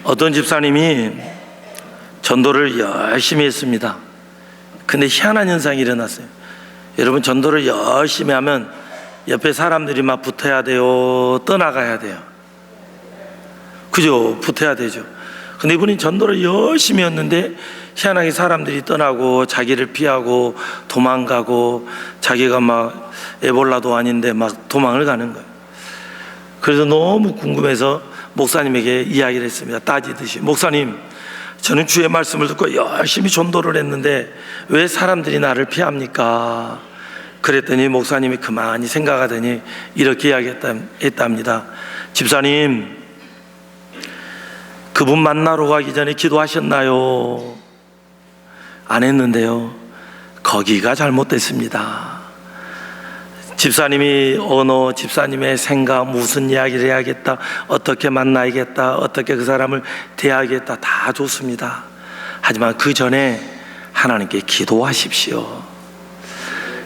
어떤 집사님이 전도를 열심히 했습니다. 근데 희한한 현상이 일어났어요. 여러분, 전도를 열심히 하면 옆에 사람들이 막 붙어야 돼요? 떠나가야 돼요? 그죠? 붙어야 되죠. 근데 이분이 전도를 열심히 했는데 희한하게 사람들이 떠나고 자기를 피하고 도망가고, 자기가 막 에볼라도 아닌데 막 도망을 가는 거예요. 그래서 너무 궁금해서 목사님에게 이야기를 했습니다. 따지듯이, 목사님, 저는 주의 말씀을 듣고 열심히 전도를 했는데 왜 사람들이 나를 피합니까? 그랬더니 목사님이 그만히 생각하더니 이렇게 이야기했답니다. 집사님, 그분 만나러 가기 전에 기도하셨나요? 안 했는데요. 거기가 잘못됐습니다. 집사님이 언어, 집사님의 생각, 무슨 이야기를 해야겠다, 어떻게 만나야겠다, 어떻게 그 사람을 대하겠다, 다 좋습니다. 하지만 그 전에 하나님께 기도하십시오.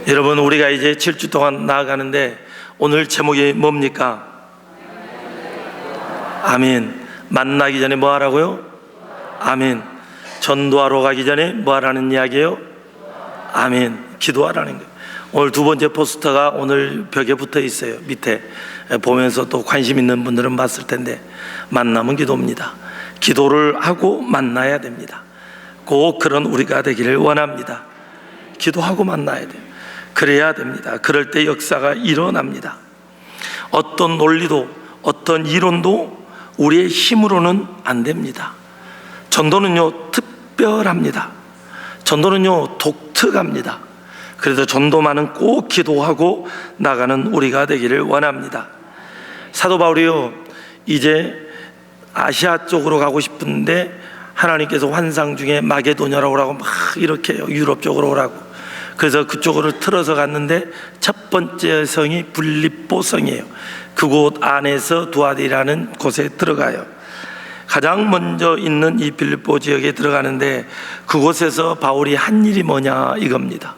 여러분, 우리가 이제 7주 동안 나아가는데 오늘 제목이 뭡니까? 아멘. 만나기 전에 뭐 하라고요? 아멘. 전도하러 가기 전에 뭐 하라는 이야기예요? 아멘. 기도하라는 거예요. 오늘 두 번째 포스터가 오늘 벽에 붙어 있어요. 밑에 보면서 또 관심 있는 분들은 봤을 텐데, 만남은 기도입니다. 기도를 하고 만나야 됩니다. 꼭 그런 우리가 되기를 원합니다. 기도하고 만나야 돼요. 그래야 됩니다. 그럴 때 역사가 일어납니다. 어떤 논리도 어떤 이론도 우리의 힘으로는 안 됩니다. 전도는요, 특별합니다. 전도는요, 독특합니다. 그래서 전도만은 꼭 기도하고 나가는 우리가 되기를 원합니다. 사도 바울이요, 이제 아시아 쪽으로 가고 싶은데 하나님께서 환상 중에 마게도냐라고 오라고 막 이렇게 해요. 유럽 쪽으로 오라고. 그래서 그쪽으로 틀어서 갔는데 첫 번째 성이 빌립보 성이에요. 그곳 안에서 두아디라는 곳에 들어가요. 가장 먼저 있는 이 빌립보 지역에 들어가는데 그곳에서 바울이 한 일이 뭐냐 이겁니다.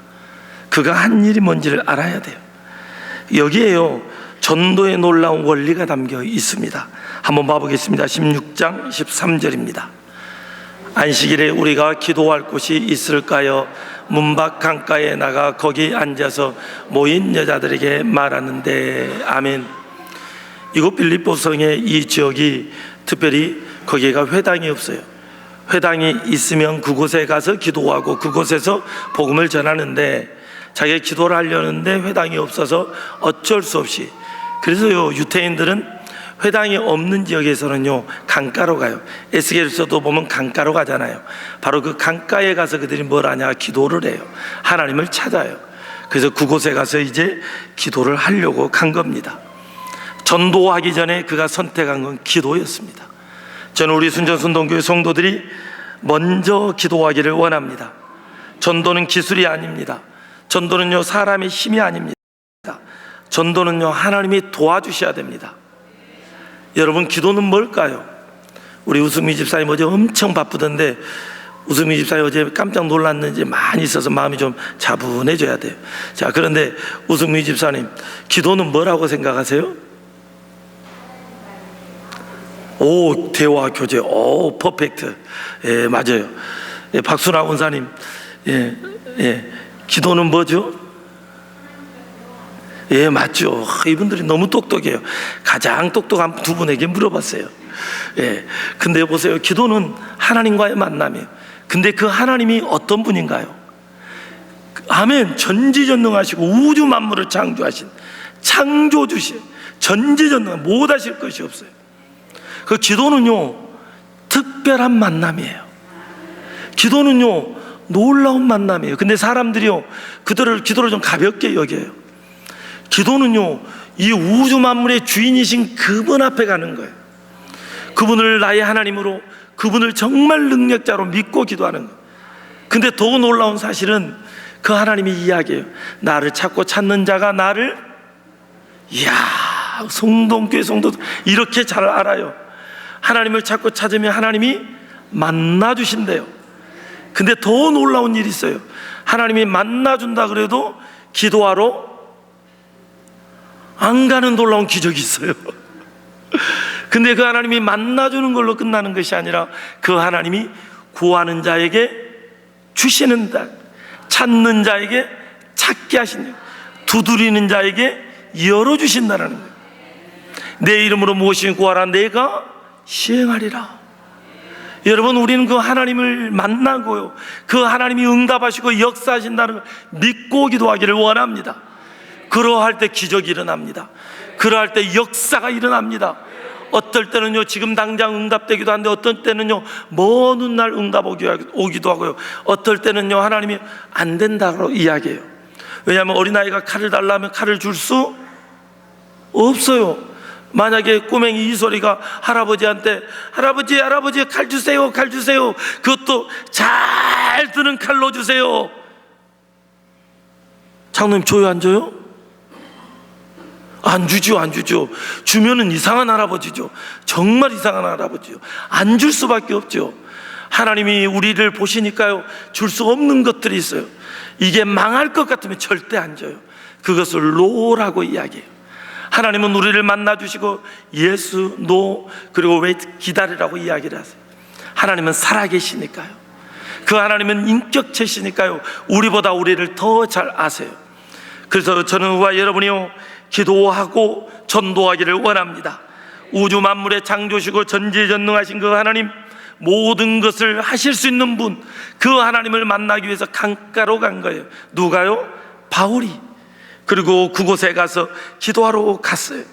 그가 한 일이 뭔지를 알아야 돼요. 여기에요, 전도의 놀라운 원리가 담겨 있습니다. 한번 봐보겠습니다. 16장 13절입니다. 안식일에 우리가 기도할 곳이 있을까요? 문밖 강가에 나가 거기 앉아서 모인 여자들에게 말하는데. 아멘. 이곳 빌립보 성의 이 지역이 특별히 거기가 회당이 없어요. 회당이 있으면 그곳에 가서 기도하고 그곳에서 복음을 전하는데, 자기가 기도를 하려는데 회당이 없어서 어쩔 수 없이, 그래서요, 유태인들은 회당이 없는 지역에서는요, 강가로 가요. 에스겔서도 보면 강가로 가잖아요. 바로 그 강가에 가서 그들이 뭘 하냐? 기도를 해요. 하나님을 찾아요. 그래서 그곳에 가서 이제 기도를 하려고 간 겁니다. 전도하기 전에 그가 선택한 건 기도였습니다. 저는 우리 순전순동교회 성도들이 먼저 기도하기를 원합니다. 전도는 기술이 아닙니다. 전도는요, 사람의 힘이 아닙니다. 전도는요, 하나님이 도와주셔야 됩니다. 여러분, 기도는 뭘까요? 우리 우승미 집사님 어제 엄청 바쁘던데, 우승미 집사님 어제 깜짝 놀랐는지 많이 있어서 마음이 좀 차분해져야 돼요. 자, 그런데 우승미 집사님, 기도는 뭐라고 생각하세요? 오, 대화 교제. 오, 퍼펙트. 예, 맞아요. 예, 박순아 원사님, 기도는 뭐죠? 예, 맞죠. 이분들이 너무 똑똑해요. 가장 똑똑한 두 분에게 물어봤어요. 예, 근데 보세요. 기도는 하나님과의 만남이에요. 근데 그 하나님이 어떤 분인가요? 아멘. 전지전능하시고 우주 만물을 창조하신 창조주신 전지전능, 못하실 것이 없어요. 그 기도는요, 특별한 만남이에요. 기도는요, 놀라운 만남이에요. 근데 사람들이요, 기도를 좀 가볍게 여겨요. 기도는요, 이 우주 만물의 주인이신 그분 앞에 가는 거예요. 그분을 나의 하나님으로, 그분을 정말 능력자로 믿고 기도하는 거예요. 근데 더 놀라운 사실은 그 하나님이 이야기해요. 나를 찾고 찾는 자가 나를, 이야, 성동교회 성도들 이렇게 잘 알아요. 하나님을 찾고 찾으면 하나님이 만나주신대요. 근데 더 놀라운 일이 있어요. 하나님이 만나준다 그래도 기도하러 안 가는 놀라운 기적이 있어요. 근데 그 하나님이 만나주는 걸로 끝나는 것이 아니라 그 하나님이 구하는 자에게 주시는 자, 찾는 자에게 찾게 하신다, 두드리는 자에게 열어주신다는 거예요. 내 이름으로 무엇이든 구하라 내가 시행하리라. 여러분, 우리는 그 하나님을 만나고요, 그 하나님이 응답하시고 역사하신다는 걸 믿고 기도하기를 원합니다. 그러할 때 기적이 일어납니다. 그러할 때 역사가 일어납니다. 어떨 때는요 지금 당장 응답되기도 한데, 어떤 때는요 먼 훗날 응답 오기도 하고요, 어떨 때는요 하나님이 안 된다고 이야기해요. 왜냐하면 어린아이가 칼을 달라면 칼을 줄 수 없어요. 만약에 꼬맹이 이소리가 할아버지한테 할아버지 칼 주세요, 칼 주세요, 그것도 잘 드는 칼로 주세요. 장로님 줘요 안 줘요? 안 주죠, 안 주죠. 주면은 이상한 할아버지죠. 정말 이상한 할아버지요. 안 줄 수밖에 없죠. 하나님이 우리를 보시니까요 줄 수 없는 것들이 있어요. 이게 망할 것 같으면 절대 안 줘요. 그것을 노라고 이야기해요. 하나님은 우리를 만나주시고 예수, 노, 그리고 왜 기다리라고 이야기를 하세요. 하나님은 살아계시니까요. 그 하나님은 인격체시니까요 우리보다 우리를 더 잘 아세요. 그래서 저는 와 여러분이요 기도하고 전도하기를 원합니다. 우주 만물의 창조시고 전지전능하신 그 하나님, 모든 것을 하실 수 있는 분, 그 하나님을 만나기 위해서 강가로 간 거예요. 누가요? 바울이. 그리고 그곳에 가서 기도하러 갔어요.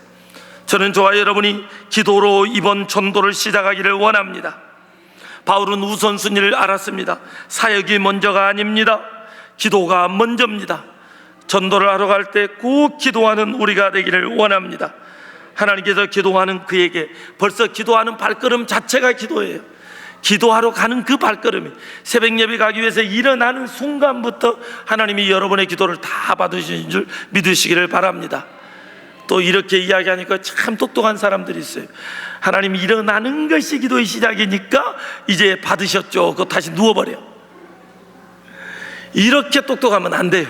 저는 저와 여러분이 기도로 이번 전도를 시작하기를 원합니다. 바울은 우선순위를 알았습니다. 사역이 먼저가 아닙니다. 기도가 먼저입니다. 전도를 하러 갈 때 꼭 기도하는 우리가 되기를 원합니다. 하나님께서 기도하는 그에게 벌써 기도하는 발걸음 자체가 기도예요. 기도하러 가는 그 발걸음이, 새벽 예배 가기 위해서 일어나는 순간부터 하나님이 여러분의 기도를 다 받으신 줄 믿으시기를 바랍니다. 또 이렇게 이야기하니까 참 똑똑한 사람들이 있어요. 하나님, 일어나는 것이 기도의 시작이니까 이제 받으셨죠. 그거 다시 누워버려. 이렇게 똑똑하면 안 돼요.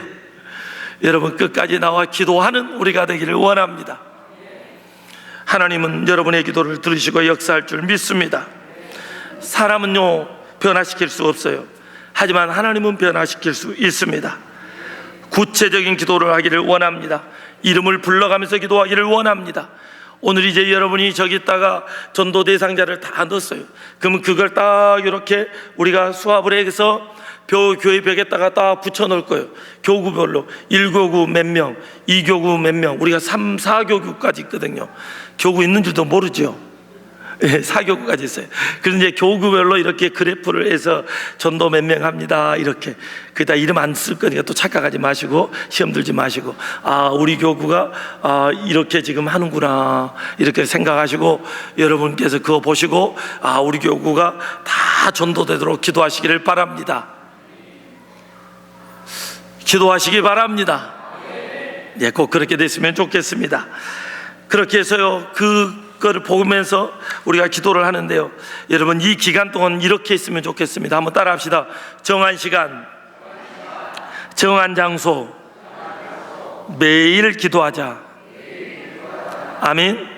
여러분, 끝까지 나와 기도하는 우리가 되기를 원합니다. 하나님은 여러분의 기도를 들으시고 역사할 줄 믿습니다. 사람은요 변화시킬 수 없어요. 하지만 하나님은 변화시킬 수 있습니다. 구체적인 기도를 하기를 원합니다. 이름을 불러가면서 기도하기를 원합니다. 오늘 이제 여러분이 저기다가 전도 대상자를 다 넣었어요. 그러면 그걸 딱 이렇게 우리가 수합을 해서 교회 벽에다가 딱 붙여 놓을 거예요. 교구별로 1교구 몇 명, 2교구 몇 명, 우리가 3, 4교구까지 있거든요. 교구 있는 줄도 모르죠. 4교구까지 있어요. 그래서 이제 교구별로 이렇게 그래프를 해서 전도 몇 명 합니다. 이렇게. 그다 이름 안 쓸 거니까 또 착각하지 마시고, 시험 들지 마시고, 아, 우리 교구가 이렇게 지금 하는구나, 이렇게 생각하시고, 여러분께서 그거 보시고, 아, 우리 교구가 다 전도되도록 기도하시기를 바랍니다. 기도하시기 바랍니다. 네, 꼭 그렇게 됐으면 좋겠습니다. 그렇게 해서요, 그거를 보면서 우리가 기도를 하는데요, 여러분 이 기간 동안 이렇게 있으면 좋겠습니다. 한번 따라 합시다. 정한 시간, 정한 장소, 매일 기도하자. 아멘.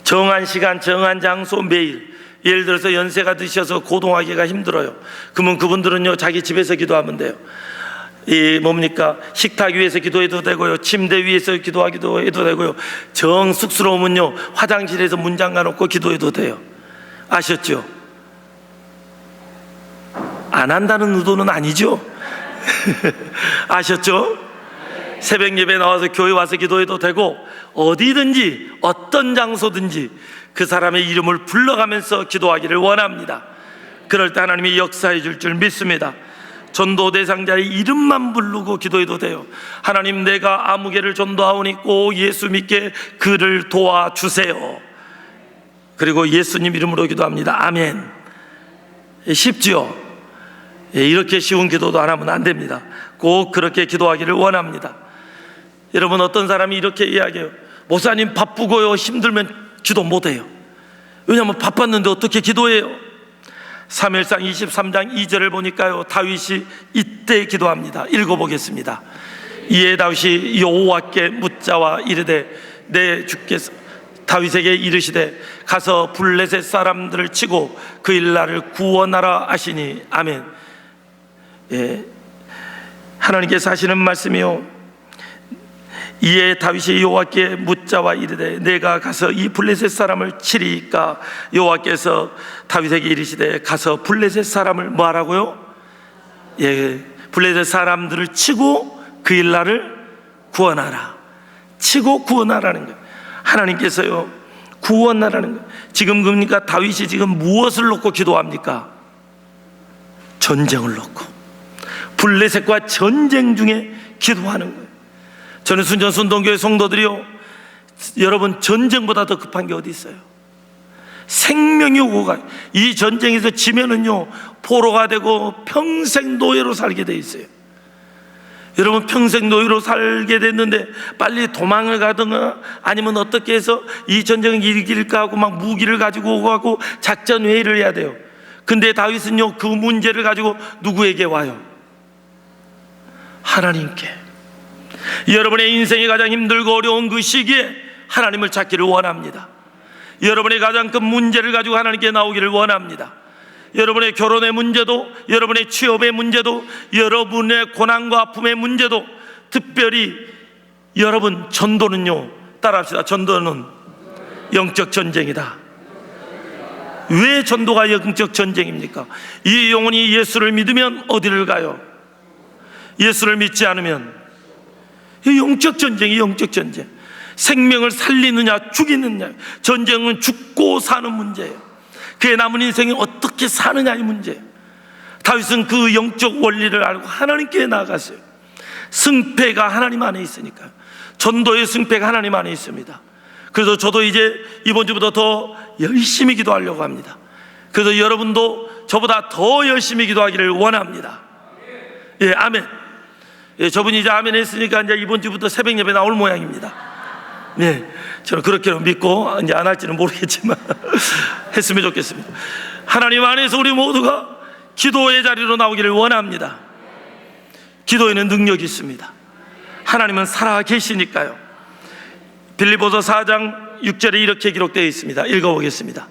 정한 시간, 정한 장소, 매일. 예를 들어서 연세가 드셔서 고동하기가 힘들어요. 그러면 그분들은요 자기 집에서 기도하면 돼요. 뭡니까? 식탁 위에서 기도해도 되고요, 침대 위에서 기도하기도 해도 되고요, 정 쑥스러우면요 화장실에서 문 잠가놓고 기도해도 돼요. 아셨죠? 안 한다는 의도는 아니죠? 아셨죠? 새벽 예배 나와서 교회 와서 기도해도 되고, 어디든지 어떤 장소든지 그 사람의 이름을 불러가면서 기도하기를 원합니다. 그럴 때 하나님이 역사해 줄 줄 믿습니다. 전도 대상자의 이름만 부르고 기도해도 돼요. 하나님, 내가 아무개를 전도하오니 꼭 예수 믿게 그를 도와주세요. 그리고 예수님 이름으로 기도합니다. 아멘. 쉽죠? 이렇게 쉬운 기도도 안 하면 안 됩니다. 꼭 그렇게 기도하기를 원합니다. 여러분, 어떤 사람이 이렇게 이야기해요. 목사님 바쁘고요, 힘들면 기도 못해요. 왜냐하면 바빴는데 어떻게 기도해요? 사무엘상 23장 2절을 보니까요, 다윗이 이때 기도합니다. 읽어보겠습니다. 이에 다윗이 여호와께 묻자와 이르되 내 주께서 다윗에게 이르시되 가서 블레셋 사람들을 치고 그 일날을 구원하라 하시니. 아멘. 예, 하나님께서 하시는 말씀이요, 이에 다윗이 여호와께 묻자와 이르되 내가 가서 이 블레셋 사람을 치리까? 여호와께서 다윗에게 이르시되 가서 블레셋 사람을 뭐 하라고요? 예, 블레셋 사람들을 치고 그 일날을 구원하라. 치고 구원하라는 거예요. 하나님께서요, 구원하라는 거예요. 지금 그러니까 다윗이 지금 무엇을 놓고 기도합니까? 전쟁을 놓고, 블레셋과 전쟁 중에 기도하는 거예요. 저는 순전순동교회 성도들이요, 여러분, 전쟁보다 더 급한 게 어디 있어요? 생명이 오고 가요. 이 전쟁에서 지면은요, 포로가 되고 평생 노예로 살게 돼 있어요. 여러분, 평생 노예로 살게 됐는데 빨리 도망을 가든가 아니면 어떻게 해서 이 전쟁을 이길까 하고 막 무기를 가지고 오고 하고 작전 회의를 해야 돼요. 근데 다윗은요, 그 문제를 가지고 누구에게 와요? 하나님께. 여러분의 인생이 가장 힘들고 어려운 그 시기에 하나님을 찾기를 원합니다. 여러분의 가장 큰 문제를 가지고 하나님께 나오기를 원합니다. 여러분의 결혼의 문제도, 여러분의 취업의 문제도, 여러분의 고난과 아픔의 문제도, 특별히 여러분, 전도는요, 따라합시다. 전도는 영적 전쟁이다. 왜 전도가 영적 전쟁입니까? 이 영혼이 예수를 믿으면 어디를 가요? 예수를 믿지 않으면 영적 전쟁이, 영적 전쟁. 생명을 살리느냐 죽이느냐. 전쟁은 죽고 사는 문제예요. 그의 남은 인생이 어떻게 사느냐의 문제예요. 다윗은 그 영적 원리를 알고 하나님께 나아갔어요. 승패가 하나님 안에 있으니까요. 전도의 승패가 하나님 안에 있습니다. 그래서 저도 이제 이번 주부터 더 열심히 기도하려고 합니다. 그래서 여러분도 저보다 더 열심히 기도하기를 원합니다. 예, 아멘. 예, 저분이 이제 아멘 했으니까 이제 이번 주부터 새벽 예배 나올 모양입니다. 네, 저는 그렇게 믿고 이제 안 할지는 모르겠지만 했으면 좋겠습니다. 하나님 안에서 우리 모두가 기도의 자리로 나오기를 원합니다. 기도에는 능력이 있습니다. 하나님은 살아 계시니까요. 빌립보서 4장 6절에 이렇게 기록되어 있습니다. 읽어보겠습니다.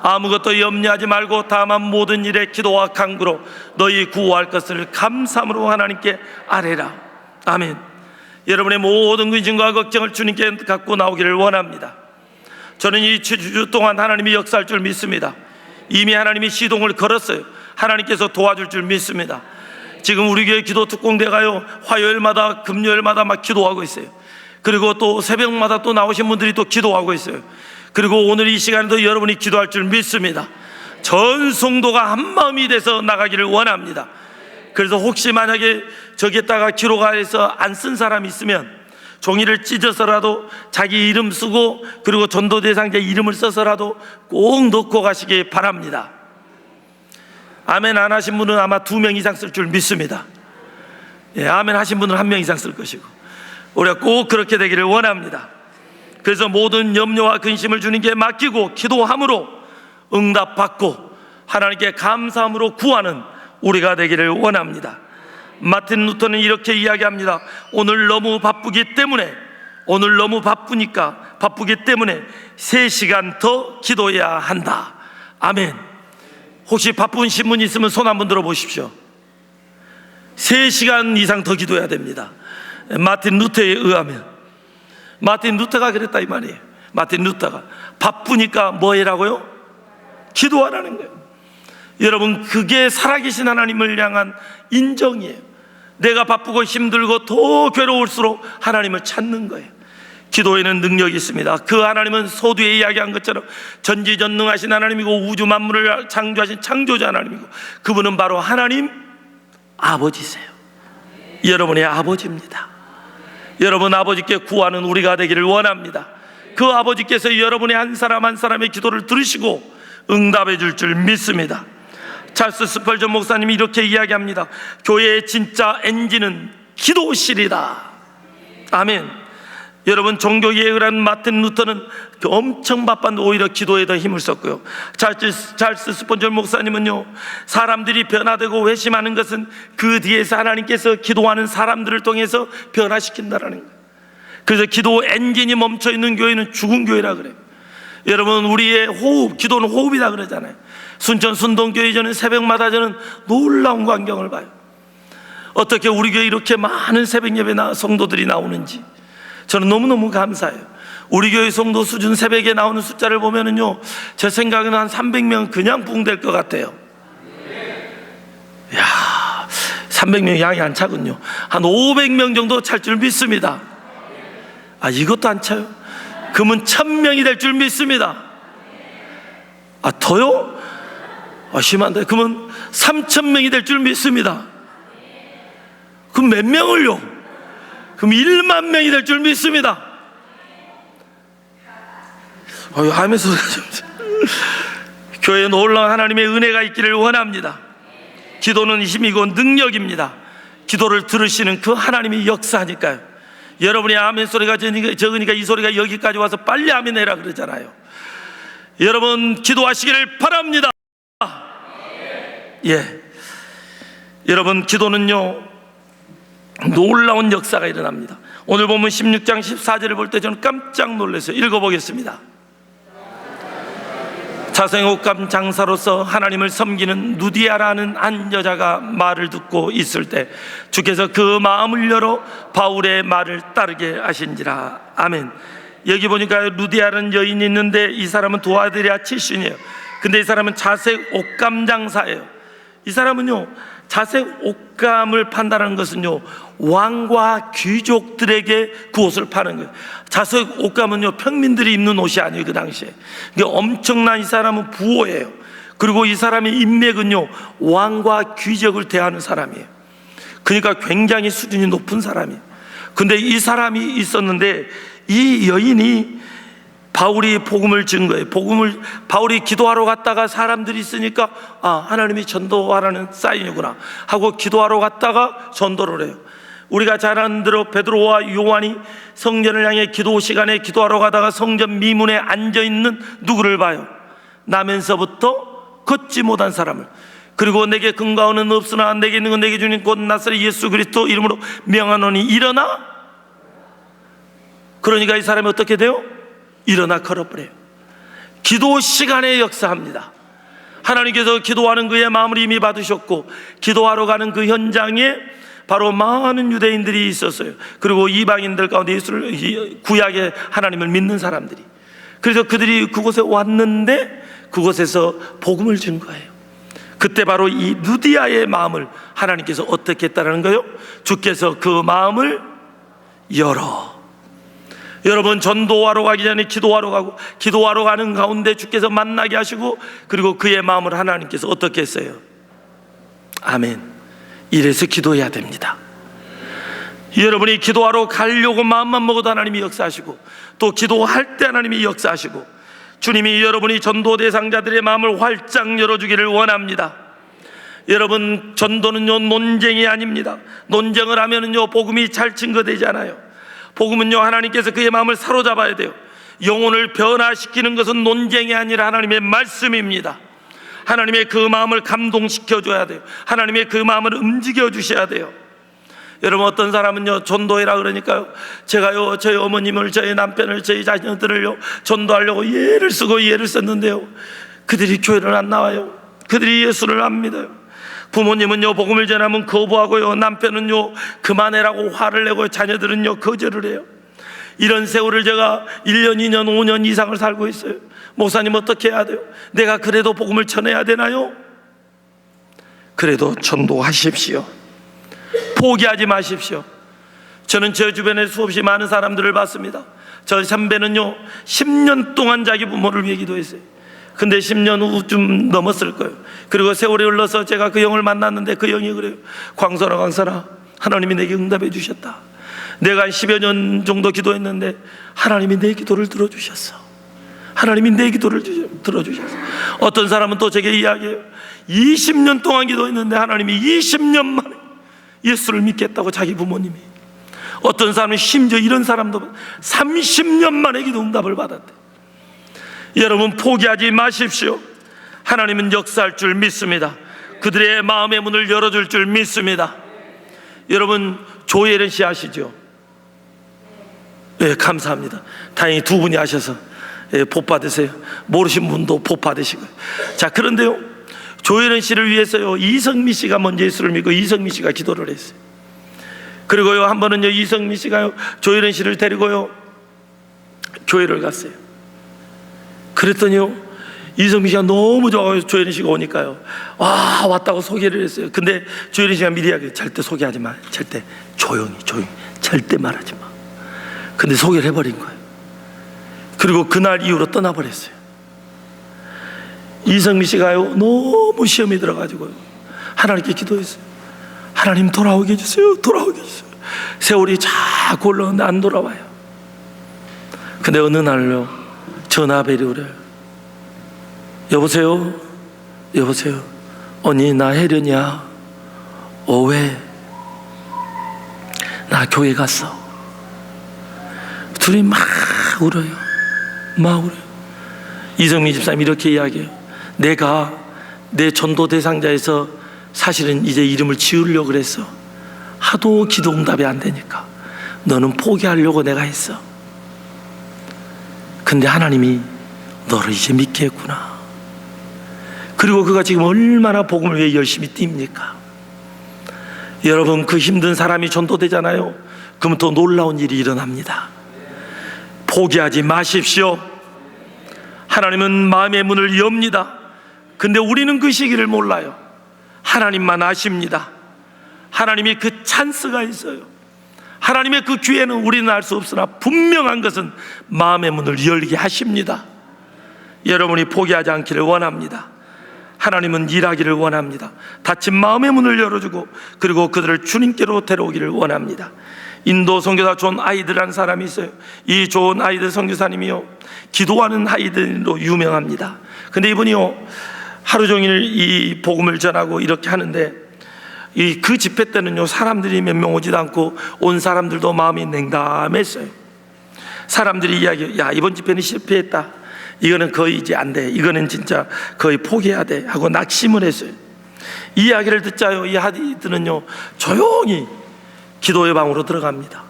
아무것도 염려하지 말고 다만 모든 일에 기도와 간구로 너희 구할 것을 감사함으로 하나님께 아뢰라. 아멘. 여러분의 모든 근심과 걱정을 주님께 갖고 나오기를 원합니다. 저는 이 주 동안 하나님이 역사할 줄 믿습니다. 이미 하나님이 시동을 걸었어요. 하나님께서 도와줄 줄 믿습니다. 지금 우리 교회 기도 특공대가요, 화요일마다 금요일마다 막 기도하고 있어요. 그리고 또 새벽마다 또 나오신 분들이 또 기도하고 있어요. 그리고 오늘 이 시간에도 여러분이 기도할 줄 믿습니다. 전 성도가 한 마음이 돼서 나가기를 원합니다. 그래서 혹시 만약에 저기에다가 기록해서 안 쓴 사람이 있으면 종이를 찢어서라도 자기 이름 쓰고 그리고 전도 대상자 이름을 써서라도 꼭 넣고 가시기 바랍니다. 아멘 안 하신 분은 아마 2명 이상 쓸 줄 믿습니다. 예, 아멘 하신 분은 1명 이상 쓸 것이고 우리가 꼭 그렇게 되기를 원합니다. 그래서 모든 염려와 근심을 주님께 맡기고 기도함으로 응답받고 하나님께 감사함으로 구하는 우리가 되기를 원합니다. 마틴 루터는 이렇게 이야기합니다. 오늘 너무 바쁘기 때문에, 오늘 너무 바쁘기 때문에 3시간 더 기도해야 한다. 아멘. 혹시 바쁜 신분 있으면 손 한번 들어보십시오. 3시간 이상 더 기도해야 됩니다. 마틴 루터에 의하면. 마틴 루터가 그랬다 이 말이에요. 마틴 루터가 바쁘니까 뭐 해라고요? 기도하라는 거예요. 여러분, 그게 살아계신 하나님을 향한 인정이에요. 내가 바쁘고 힘들고 더 괴로울수록 하나님을 찾는 거예요. 기도에는 능력이 있습니다. 그 하나님은 서두에 이야기한 것처럼 전지전능하신 하나님이고 우주 만물을 창조하신 창조자 하나님이고 그분은 바로 하나님 아버지세요. 여러분의 아버지입니다. 여러분 아버지께 구하는 우리가 되기를 원합니다. 그 아버지께서 여러분의 한 사람 한 사람의 기도를 들으시고 응답해 줄 줄 믿습니다. 찰스 스펄전 목사님이 이렇게 이야기합니다. 교회의 진짜 엔진은 기도실이다. 아멘. 여러분, 종교개혁을 한 마틴 루터는 엄청 바빴는데 오히려 기도에 더 힘을 썼고요. 찰스 스펄전 목사님은요, 사람들이 변화되고 회심하는 것은 그 뒤에서 하나님께서 기도하는 사람들을 통해서 변화시킨다라는 거예요. 그래서 기도 엔진이 멈춰있는 교회는 죽은 교회라 그래요. 여러분, 우리의 호흡, 기도는 호흡이다 그러잖아요. 순천 순동교회 저는 새벽마다 저는 놀라운 광경을 봐요. 어떻게 우리 교회 이렇게 많은 새벽 예배 성도들이 나오는지 저는 너무너무 감사해요. 우리 교회 성도 수준 새벽에 나오는 숫자를 보면은요, 제 생각에는 한 300명 그냥 붕될 것 같아요. 이야, 300명 양이 안 차군요. 한 500명 정도 찰 줄 믿습니다. 아, 이것도 안 차요? 그러면 1000명이 될 줄 믿습니다. 아, 더요? 아, 심한데. 그러면 3000명이 될 줄 믿습니다. 그럼 몇 명을요? 그럼 1만 명이 될 줄 믿습니다. 하면서 교회에 놀라운 하나님의 은혜가 있기를 원합니다. 기도는 힘이고 능력입니다. 기도를 들으시는 그 하나님이 역사하니까요. 여러분이 아멘 소리가 적으니까 이 소리가 여기까지 와서 빨리 아멘 해라 그러잖아요. 여러분, 기도하시기를 바랍니다. 예, 여러분, 기도는요 놀라운 역사가 일어납니다. 오늘 보면 16장 14절을 볼 때 저는 깜짝 놀랐어요. 읽어보겠습니다. 자생옥감 장사로서 하나님을 섬기는 누디아라는 한 여자가 말을 듣고 있을 때 주께서 그 마음을 열어 바울의 말을 따르게 하신지라. 아멘. 여기 보니까 누디아라는 여인이 있는데 이 사람은 도아드리아 출신이에요. 근데 이 사람은 자색 옷감 장사예요. 이 사람은요, 자색 옷감을 판다는 것은요, 왕과 귀족들에게 그 옷을 파는 거예요. 자색 옷감은요, 평민들이 입는 옷이 아니에요. 그 당시에. 그러니까 엄청난, 이 사람은 부호예요. 그리고 이 사람의 인맥은요, 왕과 귀족을 대하는 사람이에요. 그러니까 굉장히 수준이 높은 사람이에요. 근데 이 사람이 있었는데 이 여인이 바울이 복음을 준 거예요. 바울이 기도하러 갔다가 사람들이 있으니까, 아, 하나님이 전도하라는 사인이구나 하고 기도하러 갔다가 전도를 해요. 우리가 잘 아는 대로 베드로와 요한이 성전을 향해 기도 시간에 기도하러 가다가 성전 미문에 앉아있는 누구를 봐요? 나면서부터 걷지 못한 사람을. 그리고 내게 근거는 없으나 내게 있는 건 내게 주님 곧 나사렛 예수 그리스도 이름으로 명하노니 일어나. 그러니까 이 사람이 어떻게 돼요? 일어나 걸어버려요. 기도 시간에 역사합니다. 하나님께서 기도하는 그의 마음을 이미 받으셨고, 기도하러 가는 그 현장에 바로 많은 유대인들이 있었어요. 그리고 이방인들 가운데 예수를, 구약의 하나님을 믿는 사람들이. 그래서 그들이 그곳에 왔는데 그곳에서 복음을 준 거예요. 그때 바로 이 누디아의 마음을 하나님께서 어떻게 했다는 거예요? 주께서 그 마음을 열어. 여러분, 전도하러 가기 전에 기도하러 가고, 기도하러 가는 가운데 주께서 만나게 하시고, 그리고 그의 마음을 하나님께서 어떻게 했어요? 아멘. 이래서 기도해야 됩니다. 여러분이 기도하러 가려고 마음만 먹어도 하나님이 역사하시고, 또 기도할 때 하나님이 역사하시고, 주님이 여러분이 전도 대상자들의 마음을 활짝 열어주기를 원합니다. 여러분, 전도는요 논쟁이 아닙니다. 논쟁을 하면은요 복음이 잘 증거되잖아요. 복음은요, 하나님께서 그의 마음을 사로잡아야 돼요. 영혼을 변화시키는 것은 논쟁이 아니라 하나님의 말씀입니다. 하나님의 그 마음을 감동시켜줘야 돼요. 하나님의 그 마음을 움직여 주셔야 돼요. 여러분, 어떤 사람은요 전도해라 그러니까요, 제가요 저희 어머님을, 저희 남편을, 저희 자녀들을요 전도하려고 예를 쓰고 예를 썼는데요, 그들이 교회를 안 나와요. 그들이 예수를 안 믿어요. 부모님은요 복음을 전하면 거부하고요, 남편은요 그만해라고 화를 내고, 자녀들은요 거절을 해요. 이런 세월을 제가 1년, 2년, 5년 이상을 살고 있어요. 목사님, 어떻게 해야 돼요? 내가 그래도 복음을 전해야 되나요? 그래도 전도하십시오. 포기하지 마십시오. 저는 제 주변에 수없이 많은 사람들을 봤습니다. 저 선배는요 10년 동안 자기 부모를 위해 기도했어요. 근데 10년 후쯤 넘었을 거예요. 그리고 세월이 흘러서 제가 그 영을 만났는데 그 영이 그래요. 광선아, 하나님이 내게 응답해 주셨다. 내가 한 10여 년 정도 기도했는데 하나님이 내 기도를 들어주셨어. 하나님이 내 기도를 들어주셨어. 어떤 사람은 또 제게 이야기해요. 20년 동안 기도했는데 하나님이 20년 만에 예수를 믿겠다고, 자기 부모님이. 어떤 사람은 심지어 이런 사람도 30년 만에 기도 응답을 받았대. 여러분, 포기하지 마십시오. 하나님은 역사할 줄 믿습니다. 그들의 마음의 문을 열어줄 줄 믿습니다. 여러분, 조혜련 씨 아시죠? 네, 감사합니다. 다행히 두 분이 하셔서. 복 받으세요. 모르신 분도 복 받으시고요. 자, 그런데요, 조혜련 씨를 위해서요, 이성미 씨가 먼저 예수를 믿고 이성미 씨가 기도를 했어요. 그리고요, 한 번은요, 이성미 씨가요, 조혜련 씨를 데리고요, 교회를 갔어요. 그랬더니요, 이성미 씨가 너무 좋아서 조혜련 씨가 오니까요, 와, 왔다고 소개를 했어요. 근데 조혜련 씨가 미리 이야기해요. 절대 소개하지 마. 절대 조용히 절대 말하지 마. 근데 소개를 해버린 거예요. 그리고 그날 이후로 떠나버렸어요. 이성미 씨가요, 너무 시험이 들어가지고요, 하나님께 기도했어요. 하나님, 돌아오게 해주세요. 돌아오게 해주세요. 세월이 자꾸 흘러오는데 안 돌아와요. 근데 어느 날요, 전화벨이 울어요. 여보세요? 여보세요? 언니, 나 혜련이야. 왜? 나 교회 갔어. 둘이 막 울어요. 막 울어요. 이성미 집사님이 이렇게 이야기해요. 내가 내 전도 대상자에서 사실은 이제 이름을 지으려고 그랬어. 하도 기도 응답이 안 되니까 너는 포기하려고 내가 했어. 근데 하나님이 너를 이제 믿게 했구나. 그리고 그가 지금 얼마나 복음을 위해 열심히 뜁니까? 여러분, 그 힘든 사람이 전도되잖아요. 그러면 또 놀라운 일이 일어납니다. 포기하지 마십시오. 하나님은 마음의 문을 엽니다. 근데 우리는 그 시기를 몰라요. 하나님만 아십니다. 하나님이 그 찬스가 있어요. 하나님의 그 기회는 우리는 알 수 없으나 분명한 것은 마음의 문을 열게 하십니다. 여러분이 포기하지 않기를 원합니다. 하나님은 일하기를 원합니다. 닫힌 마음의 문을 열어주고 그리고 그들을 주님께로 데려오기를 원합니다. 인도 선교사 존 아이드라는 사람이 있어요. 이 존 아이드 선교사님이요, 기도하는 아이들로 유명합니다. 근데 이분이요, 하루 종일 이 복음을 전하고 이렇게 하는데, 그 집회 때는요, 사람들이 몇 명 오지도 않고 온 사람들도 마음이 냉담했어요. 사람들이 이야기해요. 야, 이번 집회는 실패했다. 이거는 거의 이제 안 돼. 이거는 진짜 거의 포기해야 돼. 하고 낙심을 했어요. 이 이야기를 듣자요, 이 아이들은요, 조용히 기도의 방으로 들어갑니다.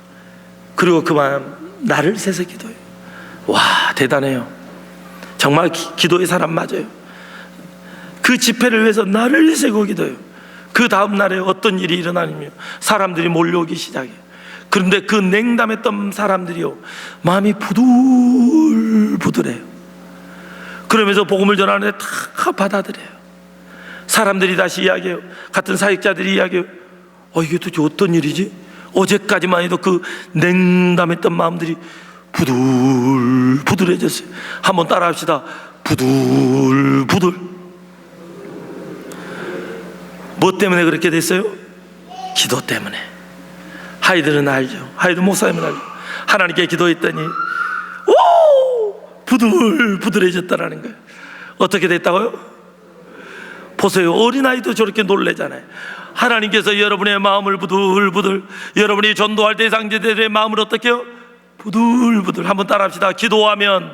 그리고 그만 나를 새서 기도해요. 와, 대단해요. 정말 기도의 사람 맞아요. 그 집회를 위해서 나를 새고 기도해요. 그 다음 날에 어떤 일이 일어나냐면 사람들이 몰려오기 시작해요. 그런데 그 냉담했던 사람들이요, 마음이 부들부들해요. 그러면서 복음을 전하는데 다 받아들여요. 사람들이 다시 이야기해요. 같은 사역자들이 이야기해요. 이게 도대체 어떤 일이지? 어제까지만 해도 그 냉담했던 마음들이 부들부들해졌어요. 한번 따라합시다. 부들부들. 뭐 때문에 그렇게 됐어요? 기도 때문에. 하이들은 알죠. 하이들 목사님은 알죠. 하나님께 기도했더니 부들부들해졌다라는 거예요. 어떻게 됐다고요? 보세요. 어린아이도 저렇게 놀래잖아요. 하나님께서 여러분의 마음을 부들부들, 여러분이 전도할 대상자들의 마음을 어떻게 해요? 부들부들. 한번 따라합시다. 기도하면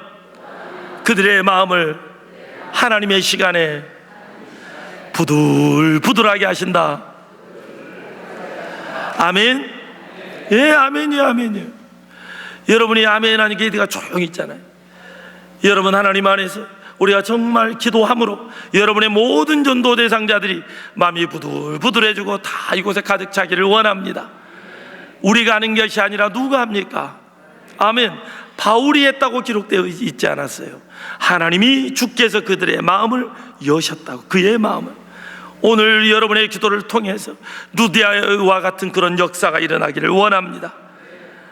그들의 마음을 하나님의 시간에 부들부들하게 하신다. 아멘? 예, 아멘이요, 아멘이요. 여러분이 아멘 하니까 우리가 조용히 있잖아요. 여러분, 하나님 안에서 우리가 정말 기도함으로 여러분의 모든 전도 대상자들이 마음이 부들부들해지고 다 이곳에 가득 차기를 원합니다. 우리가 하는 것이 아니라 누가 합니까? 아멘. 바울이 했다고 기록되어 있지 않았어요? 하나님이 주께서 그들의 마음을 여셨다고. 그의 마음을. 오늘 여러분의 기도를 통해서 루디아와 같은 그런 역사가 일어나기를 원합니다.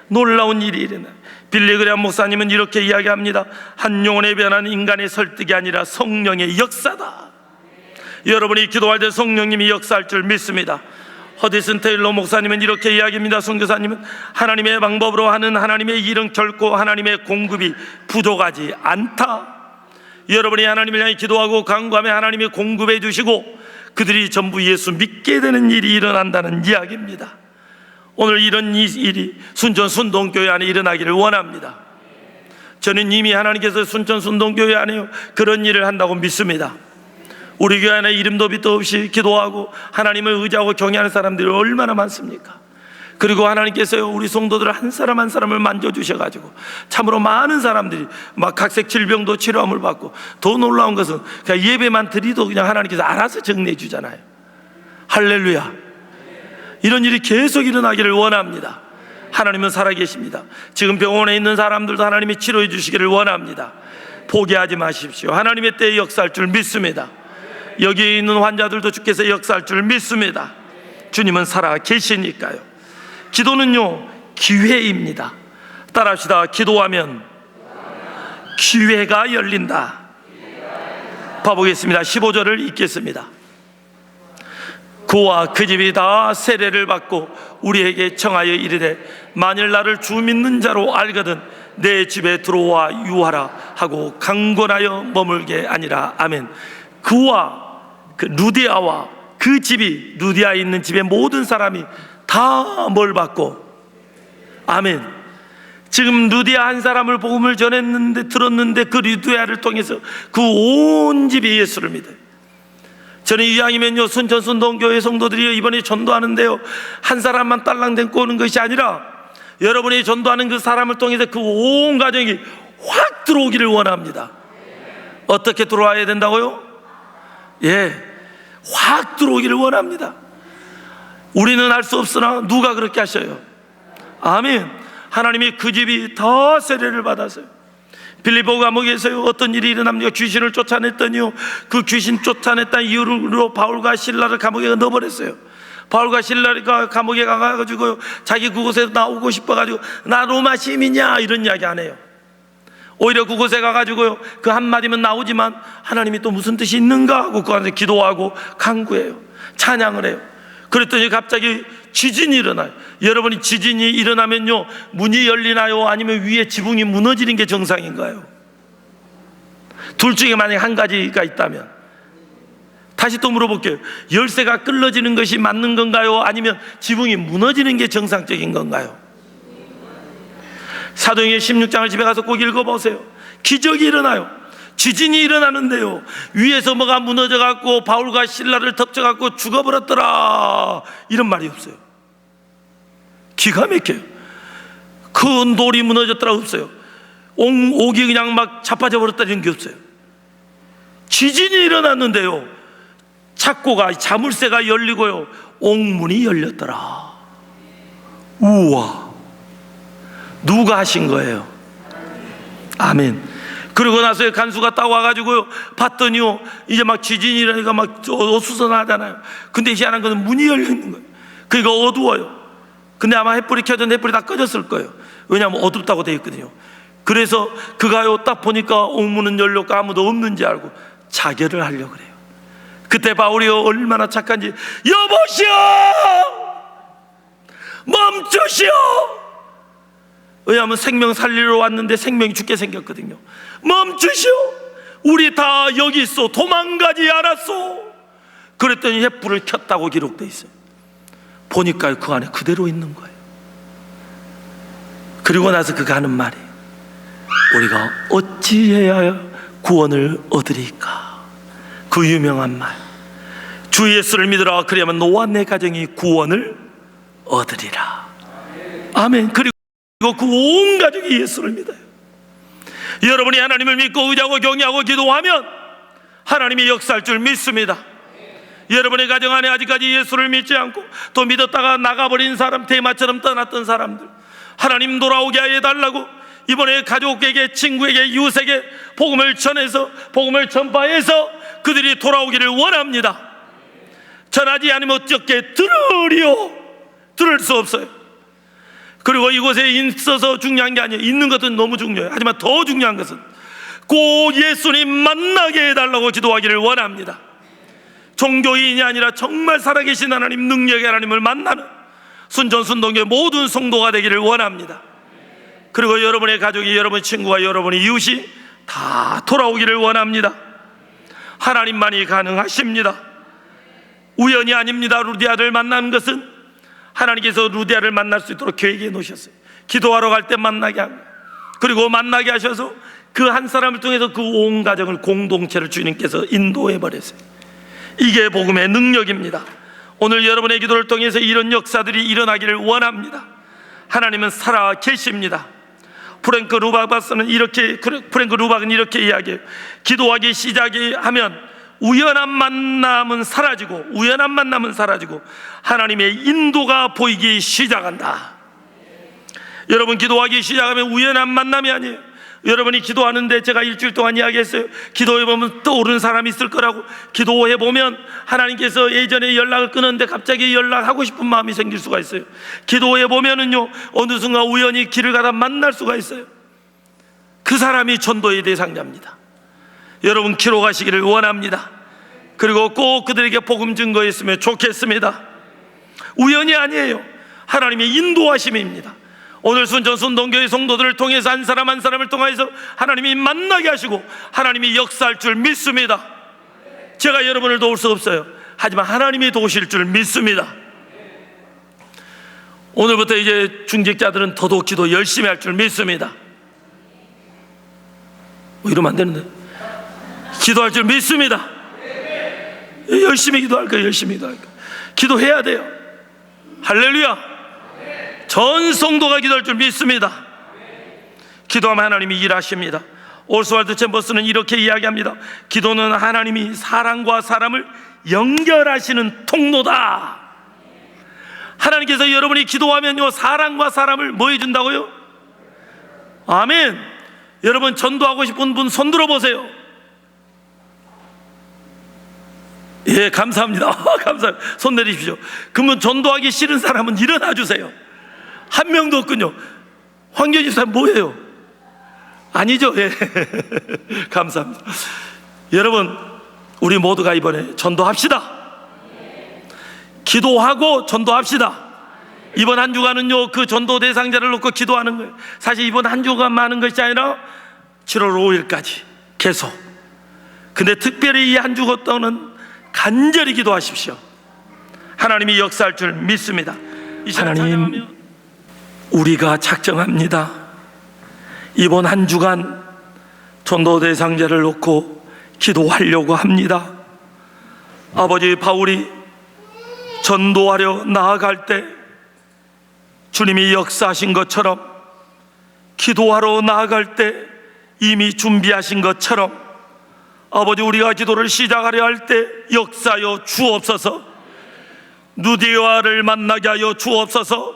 놀라운 일이 일어나요. 빌리그레암 목사님은 이렇게 이야기합니다. 한 영혼에 변한 인간의 설득이 아니라 성령의 역사다. 여러분이 기도할 때 성령님이 역사할 줄 믿습니다. 허디슨 테일러 목사님은 이렇게 이야기합니다. 선교사님은 하나님의 방법으로 하는 하나님의 일은 결코 하나님의 공급이 부족하지 않다. 여러분이 하나님을 향해 기도하고 간구하면 하나님이 공급해 주시고 그들이 전부 예수 믿게 되는 일이 일어난다는 이야기입니다. 오늘 이런 일이 순천 순동교회 안에 일어나기를 원합니다. 저는 이미 하나님께서 순천 순동교회 안에 그런 일을 한다고 믿습니다. 우리 교회 안에 이름도 빛도 없이 기도하고 하나님을 의지하고 경외하는 사람들이 얼마나 많습니까? 그리고 하나님께서요, 우리 성도들 한 사람 한 사람을 만져주셔가지고 참으로 많은 사람들이 막 각색 질병도 치료함을 받고, 더 놀라운 것은 그냥 예배만 드리도 그냥 하나님께서 알아서 정리해 주잖아요. 할렐루야. 이런 일이 계속 일어나기를 원합니다. 하나님은 살아계십니다. 지금 병원에 있는 사람들도 하나님이 치료해 주시기를 원합니다. 포기하지 마십시오. 하나님의 때에 역사할 줄 믿습니다. 여기 있는 환자들도 주께서 역사할 줄 믿습니다. 주님은 살아계시니까요. 기도는요, 기회입니다. 따라합시다. 기도하면 기회가 열린다. 봐보겠습니다. 15절을 읽겠습니다. 그와 그 집이 다 세례를 받고 우리에게 청하여 이르되, 만일 나를 주 믿는 자로 알거든 내 집에 들어와 유하라 하고 강권하여 머물게 아니라. 아멘. 그와 그 루디아와 그 집이, 루디아에 있는 집의 모든 사람이 다 뭘 받고, 아멘. 지금 루디아 한 사람을 복음을 전했는데, 들었는데 그 루디아를 통해서 그 온 집이 예수를 믿어요. 저는 이왕이면요, 순천순동교회 성도들이 이번에 전도하는데요, 한 사람만 딸랑 데리고 오는 것이 아니라 여러분이 전도하는 그 사람을 통해서 그 온 가정이 확 들어오기를 원합니다. 어떻게 들어와야 된다고요? 예, 확 들어오기를 원합니다. 우리는 알 수 없으나 누가 그렇게 하셔요? 아멘. 하나님이 그 집이 다 세례를 받았어요. 빌립보 감옥에서요, 어떤 일이 일어납니까? 귀신을 쫓아냈더니요, 그 귀신 쫓아냈다는 이유로 바울과 실라를 감옥에 넣어버렸어요. 바울과 실라가 감옥에 가가지고 자기 그곳에서 나오고 싶어가지고 나 로마 시민이야 이런 이야기 안 해요. 오히려 그곳에 가가지고요, 그 한마디면 나오지만 하나님이 또 무슨 뜻이 있는가 하고 그 안에서 기도하고 간구해요. 찬양을 해요. 그랬더니 갑자기 지진이 일어나요. 여러분이 지진이 일어나면요, 문이 열리나요? 아니면 위에 지붕이 무너지는 게 정상인가요? 둘 중에 만약 한 가지가 있다면, 다시 또 물어볼게요. 열쇠가 끌어지는 것이 맞는 건가요? 아니면 지붕이 무너지는 게 정상적인 건가요? 사도행전 16장을 집에 가서 꼭 읽어보세요. 기적이 일어나요. 지진이 일어나는데요, 위에서 뭐가 무너져갖고 바울과 실라를 덮쳐갖고 죽어버렸더라 이런 말이 없어요. 기가 막혀요. 큰 돌이 무너졌더라 없어요. 옥이 그냥 막 자빠져 버렸다 이런 게 없어요. 지진이 일어났는데요, 창고가, 자물쇠가 열리고요, 옥문이 열렸더라. 우와, 누가 하신 거예요? 아멘. 그러고 나서 간수가 딱 와가지고요, 봤더니요, 이제 막 지진이 일어나니까 막 어수선하잖아요. 근데 희한한 것은 문이 열려있는 거예요. 그러니까 어두워요. 근데 아마 햇불이 켜졌는데 햇불이 다 꺼졌을 거예요. 왜냐하면 어둡다고 되어 있거든요. 그래서 그가요, 딱 보니까 옥문은 열렸고 아무도 없는지 알고 자결을 하려고 그래요. 그때 바울이요, 얼마나 착한지, 여보시오, 멈추시오. 왜냐하면 생명 살리러 왔는데 생명이 죽게 생겼거든요. 멈추시오, 우리 다 여기 있어, 도망가지 않았소. 그랬더니 햇불을 켰다고 기록되어 있어요. 보니까 그 안에 그대로 있는 거예요. 그리고 나서 그가 하는 말이, 우리가 어찌해야 구원을 얻으리까? 그 유명한 말, 주 예수를 믿으라, 그리하면 너와 내 가정이 구원을 얻으리라. 아멘. 그리고 그 온 가족이 예수를 믿어요. 여러분이 하나님을 믿고 의지하고 경외하고 기도하면 하나님이 역사할 줄 믿습니다. 여러분의 가정 안에 아직까지 예수를 믿지 않고 또 믿었다가 나가버린 사람, 대마처럼 떠났던 사람들, 하나님 돌아오게 해달라고 이번에 가족에게, 친구에게, 이웃에게 복음을 전해서, 복음을 전파해서 그들이 돌아오기를 원합니다. 전하지 않으면 어떻게 들으리요? 들을 수 없어요. 그리고 이곳에 있어서 중요한 게 아니에요. 있는 것은 너무 중요해요. 하지만 더 중요한 것은 꼭 예수님 만나게 해달라고 기도하기를 원합니다. 종교인이 아니라 정말 살아계신 하나님, 능력의 하나님을 만나는 순천순동교회 모든 성도가 되기를 원합니다. 그리고 여러분의 가족이, 여러분의 친구와 여러분의 이웃이 다 돌아오기를 원합니다. 하나님만이 가능하십니다. 우연이 아닙니다. 루디아를 만나는 것은 하나님께서 루디아를 만날 수 있도록 계획해 놓으셨어요. 기도하러 갈 때 만나게 하고, 그리고 만나게 하셔서 그 한 사람을 통해서 그 온 가정을, 공동체를 주님께서 인도해 버렸어요. 이게 복음의 능력입니다. 오늘 여러분의 기도를 통해서 이런 역사들이 일어나기를 원합니다. 하나님은 살아 계십니다. 프랭크 루박은 이렇게 이야기해요. 기도하기 시작하면 우연한 만남은 사라지고 하나님의 인도가 보이기 시작한다. 여러분, 기도하기 시작하면 우연한 만남이 아니에요. 여러분이 기도하는데 제가 일주일 동안 이야기했어요. 기도해보면 떠오르는 사람이 있을 거라고. 기도해보면 하나님께서 예전에 연락을 끊었는데 갑자기 연락하고 싶은 마음이 생길 수가 있어요. 기도해보면은요, 어느 순간 우연히 길을 가다 만날 수가 있어요. 그 사람이 전도의 대상자입니다. 여러분, 기록하시기를 원합니다. 그리고 꼭 그들에게 복음 증거했으면 좋겠습니다. 우연이 아니에요. 하나님의 인도하심입니다. 오늘 순천순동교회 성도들을 통해서 한 사람 한 사람을 통해서 하나님이 만나게 하시고 하나님이 역사할 줄 믿습니다. 제가 여러분을 도울 수 없어요. 하지만 하나님이 도우실 줄 믿습니다. 오늘부터 이제 중직자들은 더더욱 기도 열심히 할 줄 믿습니다. 이러면 안 되는데. 기도할 줄 믿습니다. 열심히 기도할 거예요. 열심히 기도할 거예요. 기도해야 돼요. 할렐루야. 전 성도가 기도할 줄 믿습니다. 기도하면 하나님이 일하십니다. 오스왈드 챔버스는 이렇게 이야기합니다. 기도는 하나님이 사람과 사람을 연결하시는 통로다. 하나님께서 여러분이 기도하면요, 사람과 사람을 뭐 해준다고요? 아멘. 여러분, 전도하고 싶은 분 손 들어보세요. 예, 감사합니다. 감사합니다. 손 내리십시오. 그러면 전도하기 싫은 사람은 일어나 주세요. 한 명도 없군요. 황교지 집사님 뭐예요? 아니죠? 예. 감사합니다. 여러분, 우리 모두가 이번에 전도합시다. 기도하고 전도합시다. 이번 한 주간은요, 그 전도 대상자를 놓고 기도하는 거예요. 사실 이번 한 주간 많은 것이 아니라 7월 5일까지 계속. 근데 특별히 이 한 주 동안은 간절히 기도하십시오. 하나님이 역사할 줄 믿습니다. 하나님, 우리가 작정합니다. 이번 한 주간 전도 대상자를 놓고 기도하려고 합니다. 아버지, 바울이 전도하려 나아갈 때 주님이 역사하신 것처럼, 기도하러 나아갈 때 이미 준비하신 것처럼, 아버지, 우리가 기도를 시작하려 할 때 역사하여 주옵소서. 누디와를 만나게 하여 주옵소서.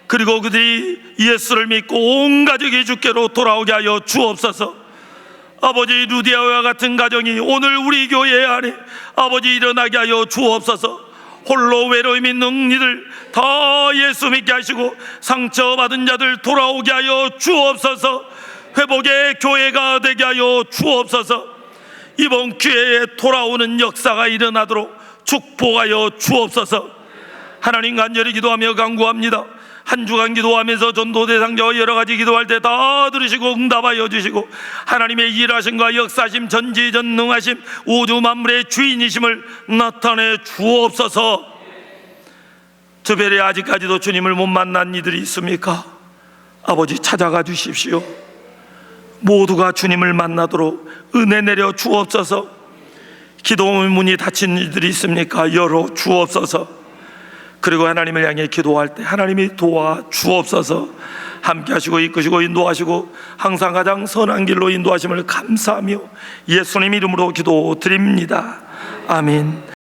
그리고 그들이 예수를 믿고 온 가족이 주께로 돌아오게 하여 주옵소서. 아버지, 루디아와 같은 가정이 오늘 우리 교회 안에 아버지 일어나게 하여 주옵소서. 홀로 외로움 있는 이들 다 예수 믿게 하시고 상처받은 자들 돌아오게 하여 주옵소서. 회복의 교회가 되게 하여 주옵소서. 이번 기회에 돌아오는 역사가 일어나도록 축복하여 주옵소서. 하나님, 간절히 기도하며 간구합니다. 한 주간 기도하면서 전도 대상자와 여러 가지 기도할 때 다 들으시고 응답하여 주시고 하나님의 일하심과 역사심, 전지전능하심, 우주 만물의 주인이심을 나타내 주옵소서. 특별히 아직까지도 주님을 못 만난 이들이 있습니까? 아버지, 찾아가 주십시오. 모두가 주님을 만나도록 은혜 내려 주옵소서. 기도 문이 닫힌 이들이 있습니까? 열어 주옵소서. 그리고 하나님을 향해 기도할 때 하나님이 도와 주옵소서. 함께 하시고 이끄시고 인도하시고 항상 가장 선한 길로 인도하심을 감사하며 예수님 이름으로 기도드립니다. 아멘.